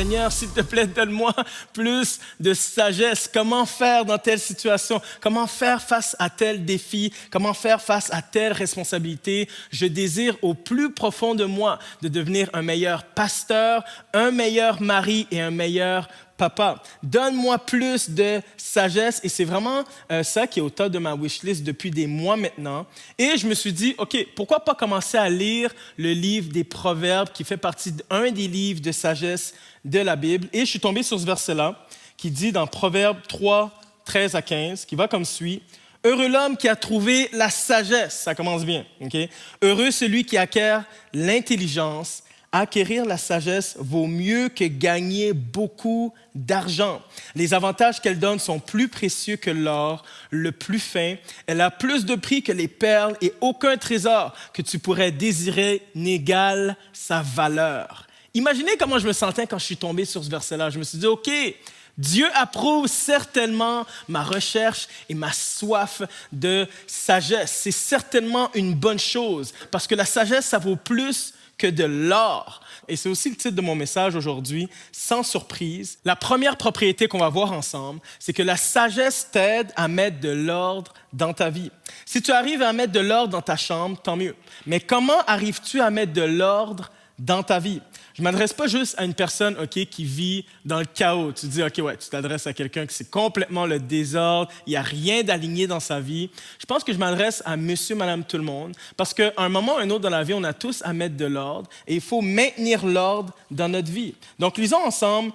Seigneur, s'il te plaît, donne-moi plus de sagesse. Comment faire dans telle situation? Comment faire face à tel défi? Comment faire face à telle responsabilité? Je désire au plus profond de moi de devenir un meilleur pasteur, un meilleur mari et un meilleur papa. Donne-moi plus de sagesse. Et c'est vraiment ça qui est au top de ma wishlist depuis des mois maintenant. Et je me suis dit, OK, pourquoi pas commencer à lire le livre des Proverbes qui fait partie d'un des livres de sagesse de la Bible. Et je suis tombé sur ce verset-là qui dit dans Proverbes 3, 13 à 15, qui va comme suit. « Heureux l'homme qui a trouvé la sagesse. » Ça commence bien. Okay? « Heureux celui qui acquiert l'intelligence. » Acquérir la sagesse vaut mieux que gagner beaucoup d'argent. Les avantages qu'elle donne sont plus précieux que l'or, le plus fin. Elle a plus de prix que les perles et aucun trésor que tu pourrais désirer n'égale sa valeur. Imaginez comment je me sentais quand je suis tombé sur ce verset-là. Je me suis dit, OK, Dieu approuve certainement ma recherche et ma soif de sagesse. C'est certainement une bonne chose parce que la sagesse, ça vaut plus que de l'or. Et c'est aussi le titre de mon message aujourd'hui, sans surprise. La première propriété qu'on va voir ensemble, c'est que la sagesse t'aide à mettre de l'ordre dans ta vie. Si tu arrives à mettre de l'ordre dans ta chambre, tant mieux. Mais comment arrives-tu à mettre de l'ordre dans ta vie? Je ne m'adresse pas juste à une personne qui vit dans le chaos. Tu te dis, OK, ouais, tu t'adresses à quelqu'un qui c'est complètement le désordre, il n'y a rien d'aligné dans sa vie. Je pense que je m'adresse à monsieur, madame, tout le monde, parce qu'à un moment ou un autre dans la vie, on a tous à mettre de l'ordre et il faut maintenir l'ordre dans notre vie. Donc, lisons ensemble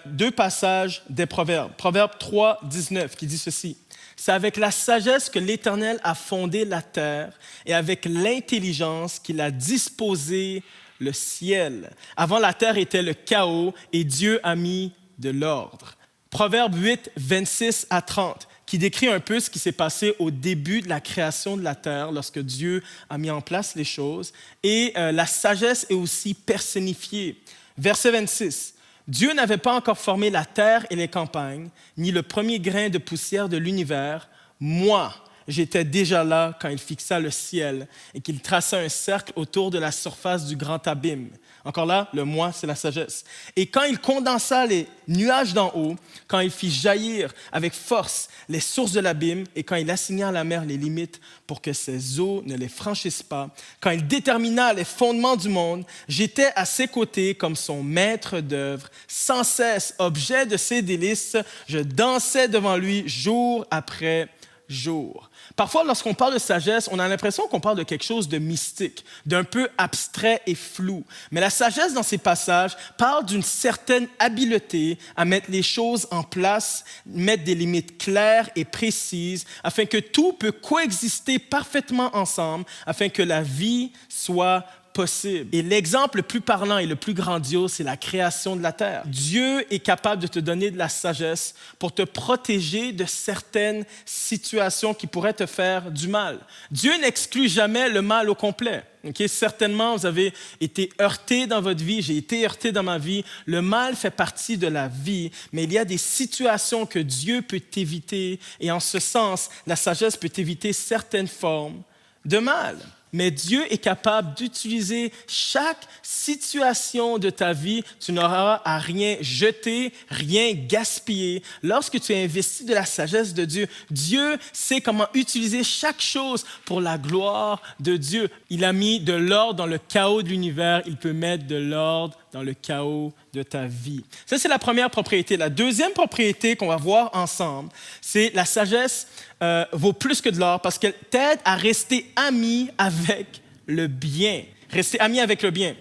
deux passages des Proverbes. Proverbe 3, 19, qui dit ceci. « C'est avec la sagesse que l'Éternel a fondé la terre et avec l'intelligence qu'il a disposé le ciel. Avant la terre était le chaos et Dieu a mis de l'ordre. » Proverbe 8, 26 à 30, qui décrit un peu ce qui s'est passé au début de la création de la terre, lorsque Dieu a mis en place les choses. Et la sagesse est aussi personnifiée. Verset 26. « Dieu n'avait pas encore formé la terre et les campagnes, ni le premier grain de poussière de l'univers. Moi, j'étais déjà là quand il fixa le ciel et qu'il traça un cercle autour de la surface du grand abîme. » Encore là, le moi, c'est la sagesse. « Et quand il condensa les nuages d'en haut, quand il fit jaillir avec force les sources de l'abîme et quand il assigna à la mer les limites pour que ses eaux ne les franchissent pas, quand il détermina les fondements du monde, j'étais à ses côtés comme son maître d'œuvre, sans cesse objet de ses délices, je dansais devant lui jour après jour. » Parfois, lorsqu'on parle de sagesse, on a l'impression qu'on parle de quelque chose de mystique, d'un peu abstrait et flou. Mais la sagesse dans ces passages parle d'une certaine habileté à mettre les choses en place, mettre des limites claires et précises, afin que tout peut coexister parfaitement ensemble, afin que la vie soit possible. Et l'exemple le plus parlant et le plus grandiose, c'est la création de la terre. Dieu est capable de te donner de la sagesse pour te protéger de certaines situations qui pourraient te faire du mal. Dieu n'exclut jamais le mal au complet. Okay? Certainement, vous avez été heurté dans votre vie, j'ai été heurté dans ma vie. Le mal fait partie de la vie, mais il y a des situations que Dieu peut t'éviter et en ce sens, la sagesse peut t'éviter certaines formes de mal. Mais Dieu est capable d'utiliser chaque situation de ta vie. Tu n'auras à rien jeter, rien gaspiller. Lorsque tu as investi de la sagesse de Dieu, Dieu sait comment utiliser chaque chose pour la gloire de Dieu. Il a mis de l'ordre dans le chaos de l'univers. Il peut mettre de l'ordre dans le chaos de ta vie. Ça, c'est la première propriété. La deuxième propriété qu'on va voir ensemble, c'est la sagesse vaut plus que de l'or parce qu'elle t'aide à rester ami avec le bien. Rester ami avec le bien.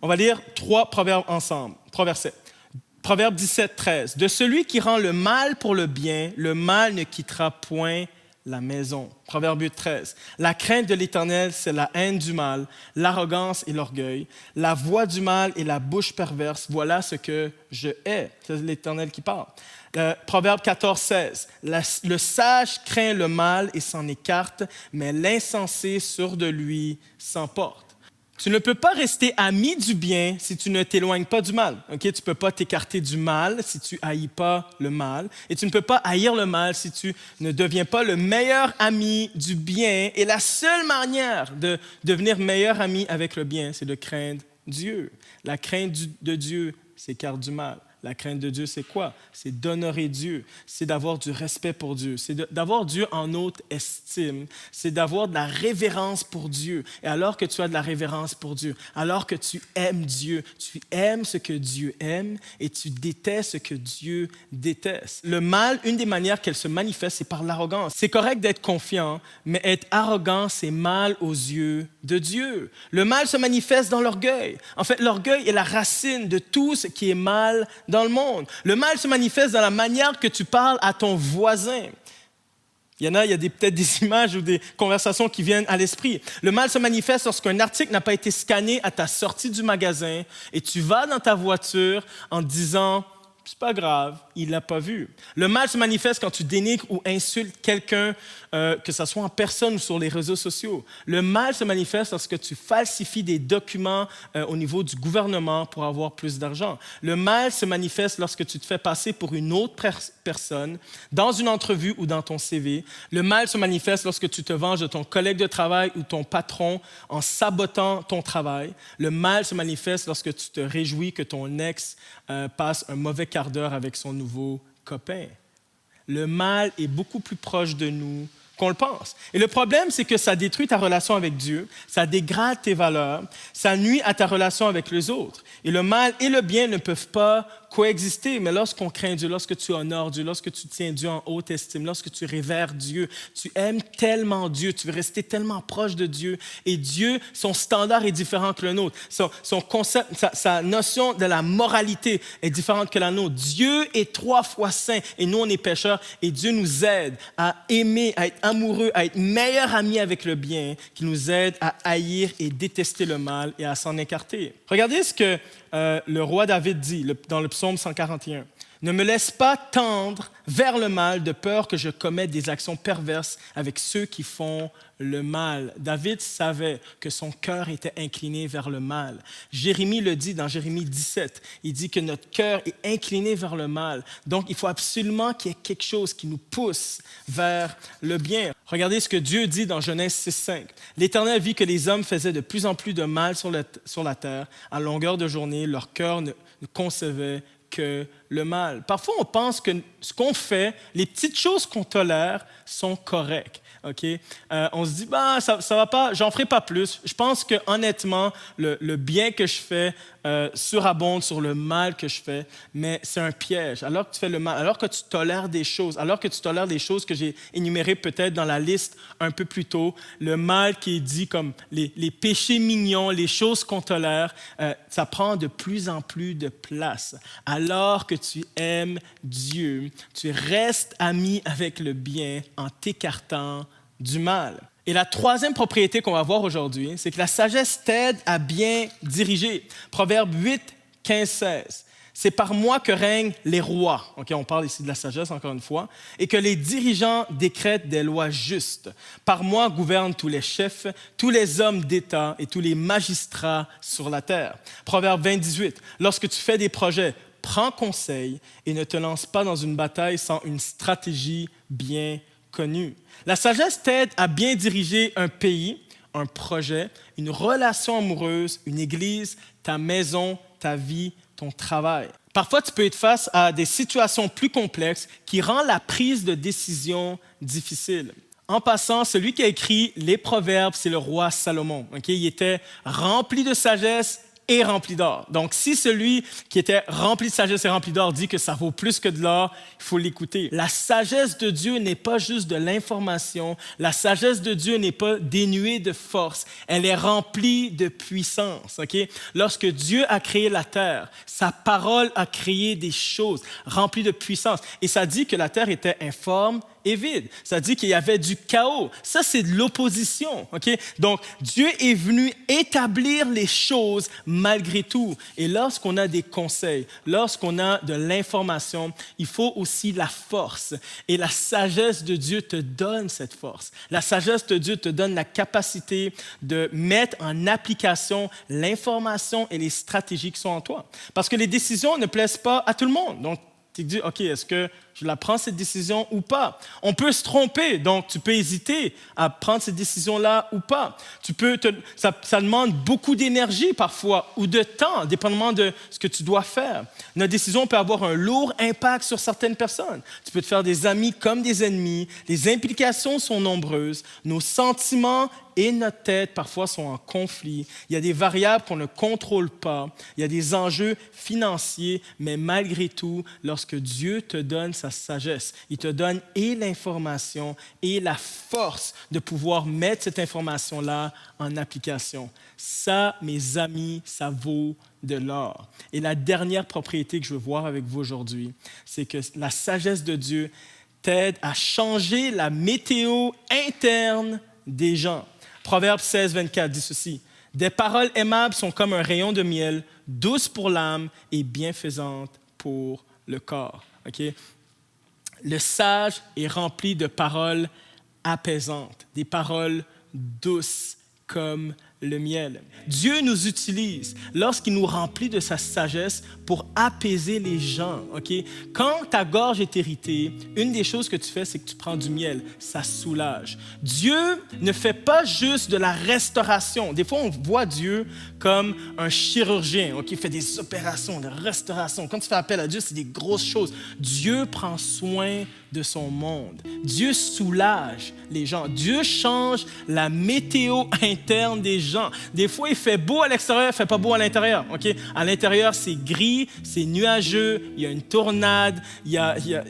On va lire 3 proverbes ensemble, 3 versets. Proverbe 17, 13. « De celui qui rend le mal pour le bien, le mal ne quittera point la maison. » Proverbe 8, 13. « La crainte de l'Éternel, c'est la haine du mal, l'arrogance et l'orgueil. La voix du mal et la bouche perverse, voilà ce que je hais. » C'est l'Éternel qui parle. Proverbe 14, 16. « Le sage craint le mal et s'en écarte, mais l'insensé sûr de lui s'emporte. » Tu ne peux pas rester ami du bien si tu ne t'éloignes pas du mal. Okay? Tu ne peux pas t'écarter du mal si tu haïs pas le mal. Et tu ne peux pas haïr le mal si tu ne deviens pas le meilleur ami du bien. Et la seule manière de devenir meilleur ami avec le bien, c'est de craindre Dieu. La crainte de Dieu s'écarte du mal. La crainte de Dieu, c'est quoi? C'est d'honorer Dieu, c'est d'avoir du respect pour Dieu, c'est d'avoir Dieu en haute estime, c'est d'avoir de la révérence pour Dieu. Et alors que tu as de la révérence pour Dieu, alors que tu aimes Dieu, tu aimes ce que Dieu aime et tu détestes ce que Dieu déteste. Le mal, une des manières qu'elle se manifeste, c'est par l'arrogance. C'est correct d'être confiant, mais être arrogant, c'est mal aux yeux de Dieu. Le mal se manifeste dans l'orgueil. En fait, l'orgueil est la racine de tout ce qui est mal dans le monde. Le mal se manifeste dans la manière que tu parles à ton voisin. Il y a peut-être des images ou des conversations qui viennent à l'esprit. Le mal se manifeste lorsqu'un article n'a pas été scanné à ta sortie du magasin et tu vas dans ta voiture en te disant « c'est pas grave, il l'a pas vu ». Le mal se manifeste quand tu dénigres ou insultes quelqu'un, que ce soit en personne ou sur les réseaux sociaux. Le mal se manifeste lorsque tu falsifies des documents au niveau du gouvernement pour avoir plus d'argent. Le mal se manifeste lorsque tu te fais passer pour une autre personne dans une entrevue ou dans ton CV. Le mal se manifeste lorsque tu te venges de ton collègue de travail ou ton patron en sabotant ton travail. Le mal se manifeste lorsque tu te réjouis que ton ex passe un mauvais quart d'heure avec son nouveau copain. Le mal est beaucoup plus proche de nous qu'on le pense. Et le problème, c'est que ça détruit ta relation avec Dieu, ça dégrade tes valeurs, ça nuit à ta relation avec les autres. Et le mal et le bien ne peuvent pas coexister, mais lorsqu'on craint Dieu, lorsque tu honores Dieu, lorsque tu tiens Dieu en haute estime, lorsque tu révères Dieu, tu aimes tellement Dieu, tu veux rester tellement proche de Dieu, et Dieu, son standard est différent que le nôtre. Son concept, sa notion de la moralité est différente que la nôtre. Dieu est 3 fois saint, et nous, on est pécheurs, et Dieu nous aide à aimer, à être amoureux, à être meilleurs amis avec le bien, qui nous aide à haïr et détester le mal et à s'en écarter. Regardez ce que le roi David dit dans le psaume 141. « Ne me laisse pas tendre vers le mal de peur que je commette des actions perverses avec ceux qui font le mal. » David savait que son cœur était incliné vers le mal. Jérémie le dit dans Jérémie 17. Il dit que notre cœur est incliné vers le mal. Donc, il faut absolument qu'il y ait quelque chose qui nous pousse vers le bien. Regardez ce que Dieu dit dans Genèse 6:5. « L'Éternel vit que les hommes faisaient de plus en plus de mal sur la terre. À longueur de journée, leur cœur ne concevait que le mal. » Parfois, on pense que ce qu'on fait, les petites choses qu'on tolère sont correctes. Okay? On se dit, ça va pas, j'en ferai pas plus. Je pense que honnêtement, le bien que je fais surabonde sur le mal que je fais, mais c'est un piège. Alors que tu fais le mal, alors que tu tolères des choses, que j'ai énumérées peut-être dans la liste un peu plus tôt, le mal qui est dit comme les péchés mignons, les choses qu'on tolère, ça prend de plus en plus de place. Alors que tu aimes Dieu, tu restes ami avec le bien en t'écartant du mal. Et la troisième propriété qu'on va voir aujourd'hui, c'est que la sagesse t'aide à bien diriger. Proverbe 8, 15, 16. « C'est par moi que règnent les rois. » Okay, on parle ici de la sagesse, encore une fois. « Et que les dirigeants décrètent des lois justes. Par moi gouvernent tous les chefs, tous les hommes d'État et tous les magistrats sur la terre. » Proverbe 20, 18. « Lorsque tu fais des projets, prends conseil et ne te lance pas dans une bataille sans une stratégie bien connue. » La sagesse t'aide à bien diriger un pays, un projet, une relation amoureuse, une église, ta maison, ta vie, ton travail. Parfois, tu peux être face à des situations plus complexes qui rendent la prise de décision difficile. En passant, celui qui a écrit les Proverbes, c'est le roi Salomon. Okay? Il était rempli de sagesse et rempli d'or. Donc, si celui qui était rempli de sagesse et rempli d'or dit que ça vaut plus que de l'or, il faut l'écouter. La sagesse de Dieu n'est pas juste de l'information. La sagesse de Dieu n'est pas dénuée de force. Elle est remplie de puissance. Okay? Lorsque Dieu a créé la terre, sa parole a créé des choses remplies de puissance. Et ça dit que la terre était informe et vide. Ça dit qu'il y avait du chaos. Ça, c'est de l'opposition. Okay? Donc, Dieu est venu établir les choses malgré tout. Et lorsqu'on a des conseils, lorsqu'on a de l'information, il faut aussi la force. Et la sagesse de Dieu te donne cette force. La sagesse de Dieu te donne la capacité de mettre en application l'information et les stratégies qui sont en toi. Parce que les décisions ne plaisent pas à tout le monde. Donc, tu te dis, OK, est-ce que Je la prends cette décision ou pas. On peut se tromper, donc tu peux hésiter à prendre cette décision-là ou pas. Ça demande beaucoup d'énergie parfois ou de temps, dépendamment de ce que tu dois faire. Notre décision peut avoir un lourd impact sur certaines personnes. Tu peux te faire des amis comme des ennemis. Les implications sont nombreuses. Nos sentiments et notre tête, parfois, sont en conflit. Il y a des variables qu'on ne contrôle pas. Il y a des enjeux financiers, mais malgré tout, lorsque Dieu te donne sa sagesse, il te donne et l'information et la force de pouvoir mettre cette information-là en application. Ça, mes amis, ça vaut de l'or. Et la dernière propriété que je veux voir avec vous aujourd'hui, c'est que la sagesse de Dieu t'aide à changer la météo interne des gens. Proverbe 16, 24 dit ceci. « Des paroles aimables sont comme un rayon de miel, douces pour l'âme et bienfaisantes pour le corps. » Okay? Le sage est rempli de paroles apaisantes, des paroles douces comme le miel. Dieu nous utilise lorsqu'il nous remplit de sa sagesse pour apaiser les gens. Okay? Quand ta gorge est irritée, une des choses que tu fais, c'est que tu prends du miel. Ça soulage. Dieu ne fait pas juste de la restauration. Des fois, on voit Dieu comme un chirurgien qui fait des opérations de restauration. Quand tu fais appel à Dieu, c'est des grosses choses. Dieu prend soin de son monde. Dieu soulage les gens. Dieu change la météo interne des gens. Des fois, il fait beau à l'extérieur, il ne fait pas beau à l'intérieur. Okay? À l'intérieur, c'est gris, c'est nuageux, il y a une tornade,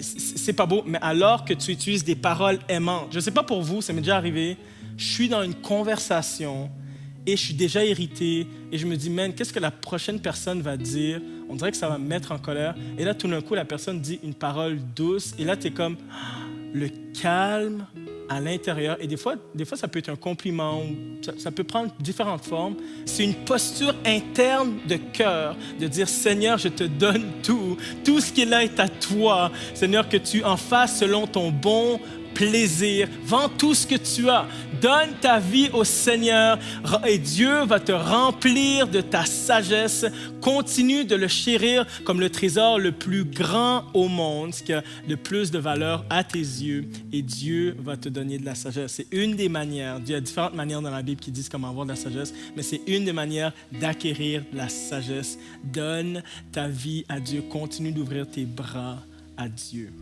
c'est pas beau. Mais alors que tu utilises des paroles aimantes, je ne sais pas pour vous, ça m'est déjà arrivé, je suis dans une conversation et je suis déjà irrité et je me dis, man, qu'est-ce que la prochaine personne va dire? On dirait que ça va me mettre en colère. Et là, tout d'un coup, la personne dit une parole douce et là, tu es comme le calme à l'intérieur. Et des fois, ça peut être un compliment, ça peut prendre différentes formes. C'est une posture interne de cœur, de dire, Seigneur, je te donne tout ce qui est là est à toi. Seigneur, que tu en fasses selon ton bon plaisir. Vends tout ce que tu as. Donne ta vie au Seigneur et Dieu va te remplir de ta sagesse. Continue de le chérir comme le trésor le plus grand au monde, ce qui a le plus de valeur à tes yeux et Dieu va te donner de la sagesse. C'est une des manières, il y a différentes manières dans la Bible qui disent comment avoir de la sagesse, mais c'est une des manières d'acquérir de la sagesse. Donne ta vie à Dieu. Continue d'ouvrir tes bras à Dieu.